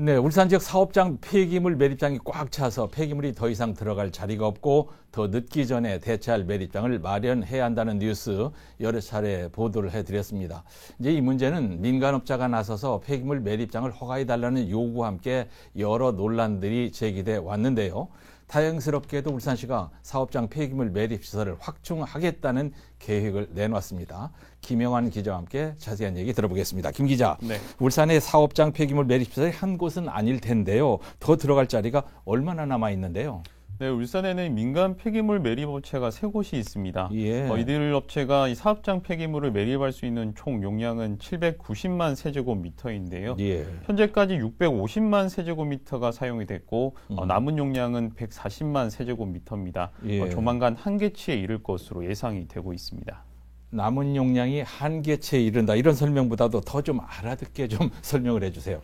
네, 울산 지역 사업장 폐기물 매립장이 꽉 차서 폐기물이 더 이상 들어갈 자리가 없고 더 늦기 전에 대체할 매립장을 마련해야 한다는 뉴스 여러 차례 보도를 해드렸습니다. 이제 이 문제는 민간업자가 나서서 폐기물 매립장을 허가해달라는 요구와 함께 여러 논란들이 제기돼 왔는데요. 다행스럽게도 울산시가 사업장 폐기물 매립시설을 확충하겠다는 계획을 내놨습니다. 김영환 기자와 함께 자세한 얘기 들어보겠습니다. 김 기자, 네. 울산의 사업장 폐기물 매립시설이 한 곳은 아닐 텐데요. 더 들어갈 자리가 얼마나 남아 있는데요? 네, 울산에는 민간 폐기물 매립 업체가 3곳이 있습니다. 예. 이들 업체가 이 사업장 폐기물을 매립할 수 있는 총 용량은 790만 세제곱미터인데요. 예. 현재까지 650만 세제곱미터가 사용이 됐고 남은 용량은 140만 세제곱미터입니다. 예. 조만간 한계치에 이를 것으로 예상이 되고 있습니다. 남은 용량이 한계치에 이른다. 이런 설명보다도 더 좀 알아듣게 좀 설명을 해주세요.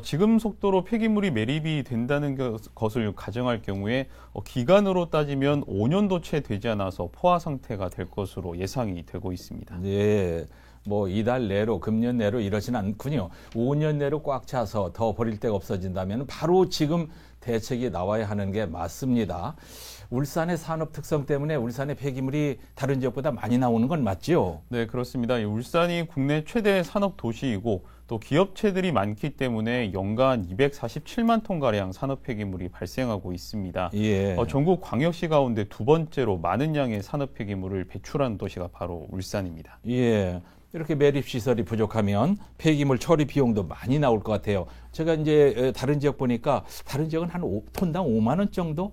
지금 속도로 폐기물이 매립이 된다는 것을 가정할 경우에 기간으로 따지면 5년도 채 되지 않아서 포화 상태가 될 것으로 예상이 되고 있습니다. 네, 뭐 이달 내로, 금년 내로 이러진 않군요. 5년 내로 꽉 차서 더 버릴 데가 없어진다면 바로 지금 대책이 나와야 하는 게 맞습니다. 울산의 산업 특성 때문에 울산의 폐기물이 다른 지역보다 많이 나오는 건 맞죠? 네, 그렇습니다. 울산이 국내 최대 산업 도시이고 또 기업체들이 많기 때문에 연간 247만 톤가량 산업 폐기물이 발생하고 있습니다. 예. 전국 광역시 가운데 두 번째로 많은 양의 산업 폐기물을 배출하는 도시가 바로 울산입니다. 예. 이렇게 매립시설이 부족하면 폐기물 처리 비용도 많이 나올 것 같아요. 제가 이제 다른 지역 보니까 다른 지역은 한 톤당 5만 원 정도?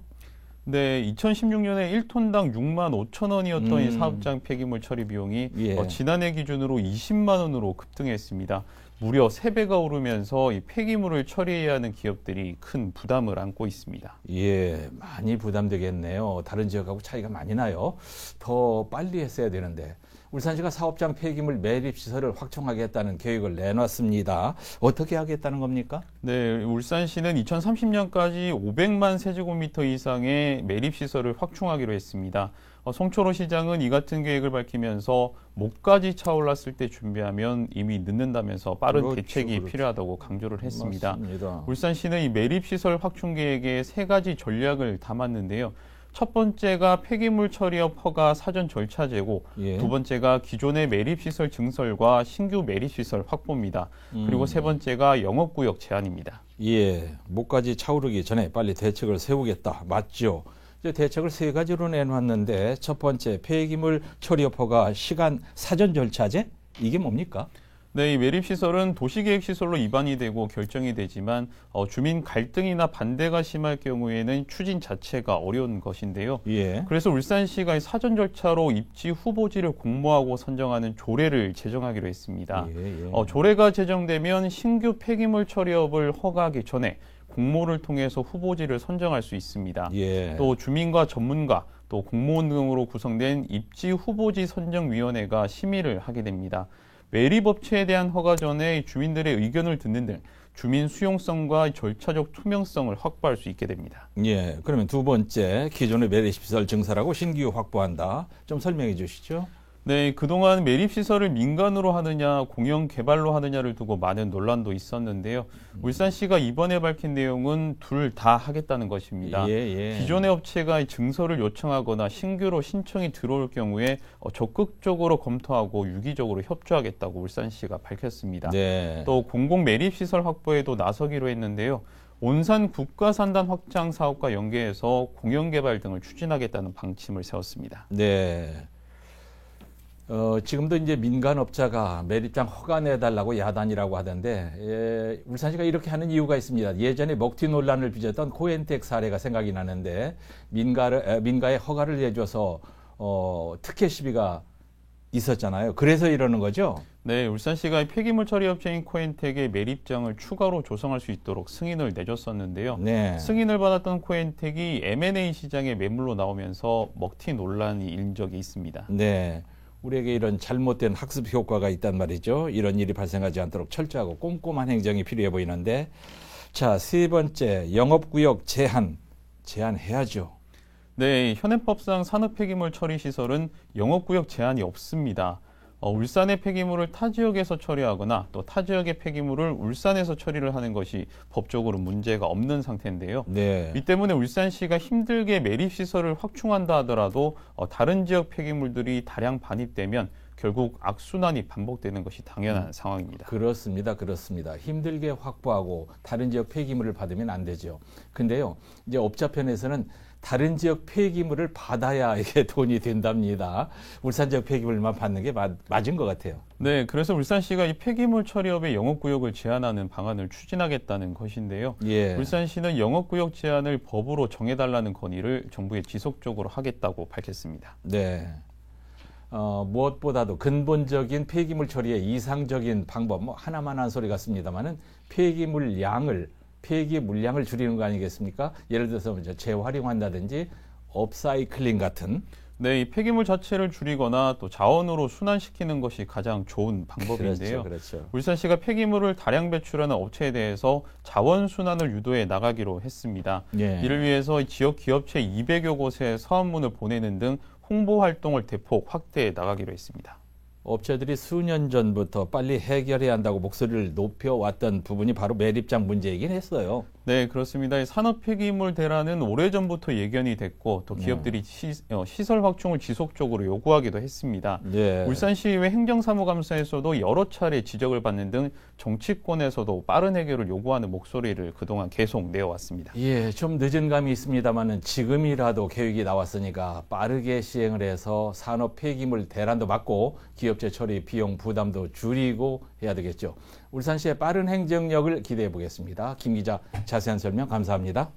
네, 2016년에 1톤당 6만 5천 원이었던 이 사업장 폐기물 처리 비용이 예. 지난해 기준으로 20만 원으로 급등했습니다. 무려 3배가 오르면서 이 폐기물을 처리해야 하는 기업들이 큰 부담을 안고 있습니다. 예, 많이 부담되겠네요. 다른 지역하고 차이가 많이 나요. 더 빨리 했어야 되는데. 울산시가 사업장 폐기물 매립시설을 확충하겠다는 계획을 내놨습니다. 어떻게 하겠다는 겁니까? 네, 울산시는 2030년까지 500만 세제곱미터 이상의 매립시설을 확충하기로 했습니다. 송철호 시장은 이 같은 계획을 밝히면서 목까지 차올랐을 때 준비하면 이미 늦는다면서 빠른 그렇죠, 대책이 그렇죠. 필요하다고 강조를 했습니다. 맞습니다. 울산시는 이 매립시설 확충 계획에 3가지 전략을 담았는데요. 첫 번째가 폐기물 처리업 허가 사전 절차 제고, 예. 두 번째가 기존의 매립시설 증설과 신규 매립시설 확보입니다. 그리고 세 번째가 영업구역 제한입니다. 예, 목까지 차오르기 전에 빨리 대책을 세우겠다. 맞죠? 이제 대책을 3가지로 내놨는데 첫 번째 폐기물 처리업 허가 시간 사전 절차제? 이게 뭡니까? 네, 이 매립시설은 도시계획시설로 입안이 되고 결정이 되지만 주민 갈등이나 반대가 심할 경우에는 추진 자체가 어려운 것인데요. 예. 그래서 울산시가 사전 절차로 입지 후보지를 공모하고 선정하는 조례를 제정하기로 했습니다. 예, 예. 조례가 제정되면 신규 폐기물 처리업을 허가하기 전에 공모를 통해서 후보지를 선정할 수 있습니다. 예. 또 주민과 전문가, 또 공무원 등으로 구성된 입지 후보지 선정위원회가 심의를 하게 됩니다. 매립업체에 대한 허가 전에 주민들의 의견을 듣는 등 주민 수용성과 절차적 투명성을 확보할 수 있게 됩니다. 예, 그러면 두 번째 기존의 매립시설 증설하고 신규 확보한다. 좀 설명해 주시죠. 네, 그동안 매립시설을 민간으로 하느냐 공영 개발로 하느냐를 두고 많은 논란도 있었는데요. 울산시가 이번에 밝힌 내용은 둘 다 하겠다는 것입니다. 예. 기존의 업체가 증설을 요청하거나 신규로 신청이 들어올 경우에 적극적으로 검토하고 유기적으로 협조하겠다고 울산시가 밝혔습니다. 네. 또 공공 매립시설 확보에도 나서기로 했는데요. 온산 국가산단 확장 사업과 연계해서 공영개발 등을 추진하겠다는 방침을 세웠습니다. 네. 지금도 이제 민간업자가 매립장 허가 내달라고 야단이라고 하던데, 울산시가 이렇게 하는 이유가 있습니다. 예전에 먹튀 논란을 빚었던 코엔텍 사례가 생각이 나는데, 민가에 허가를 내줘서, 특혜 시비가 있었잖아요. 그래서 이러는 거죠? 네, 울산시가 폐기물 처리 업체인 코엔텍의 매립장을 추가로 조성할 수 있도록 승인을 내줬었는데요. 네. 승인을 받았던 코엔텍이 M&A 시장에 매물로 나오면서 먹튀 논란이 일은 적이 있습니다. 네. 우리에게 이런 잘못된 학습 효과가 있단 말이죠. 이런 일이 발생하지 않도록 철저하고 꼼꼼한 행정이 필요해 보이는데, 자, 세 번째 영업구역 제한해야죠. 네, 현행법상 산업폐기물 처리 시설은 영업구역 제한이 없습니다. 울산의 폐기물을 타 지역에서 처리하거나 또 타 지역의 폐기물을 울산에서 처리를 하는 것이 법적으로 문제가 없는 상태인데요. 네. 이 때문에 울산시가 힘들게 매립시설을 확충한다 하더라도 다른 지역 폐기물들이 다량 반입되면 결국 악순환이 반복되는 것이 당연한 상황입니다. 그렇습니다. 그렇습니다. 힘들게 확보하고 다른 지역 폐기물을 받으면 안 되죠. 근데요, 이제 업자편에서는 다른 지역 폐기물을 받아야 이게 돈이 된답니다. 울산 지역 폐기물만 받는 게 맞은 것 같아요. 네, 그래서 울산시가 이 폐기물 처리업의 영업구역을 제한하는 방안을 추진하겠다는 것인데요. 예. 울산시는 영업구역 제한을 법으로 정해달라는 건의를 정부에 지속적으로 하겠다고 밝혔습니다. 네. 무엇보다도 근본적인 폐기물 처리의 이상적인 방법, 뭐 하나만 한 소리 같습니다만은 폐기 물량을 줄이는 거 아니겠습니까? 예를 들어서 재활용한다든지 업사이클링 같은. 네, 이 폐기물 자체를 줄이거나 또 자원으로 순환시키는 것이 가장 좋은 방법인데요. 그렇죠. 울산시가 폐기물을 다량 배출하는 업체에 대해서 자원 순환을 유도해 나가기로 했습니다. 예. 이를 위해서 지역 기업체 200여 곳에 사업문을 보내는 등 홍보 활동을 대폭 확대해 나가기로 했습니다. 업체들이 수년 전부터 빨리 해결해야 한다고 목소리를 높여왔던 부분이 바로 매립장 문제이긴 했어요. 네, 그렇습니다. 산업 폐기물 대란은 오래전부터 예견이 됐고 또 기업들이 시설 확충을 지속적으로 요구하기도 했습니다. 네. 울산시의회 행정사무감사에서도 여러 차례 지적을 받는 등 정치권에서도 빠른 해결을 요구하는 목소리를 그동안 계속 내어왔습니다. 예, 좀 늦은 감이 있습니다만은 지금이라도 계획이 나왔으니까 빠르게 시행을 해서 산업 폐기물 대란도 막고 기업체 처리 비용 부담도 줄이고 해야 되겠죠. 울산시의 빠른 행정력을 기대해 보겠습니다. 김 기자 자세한 설명 감사합니다.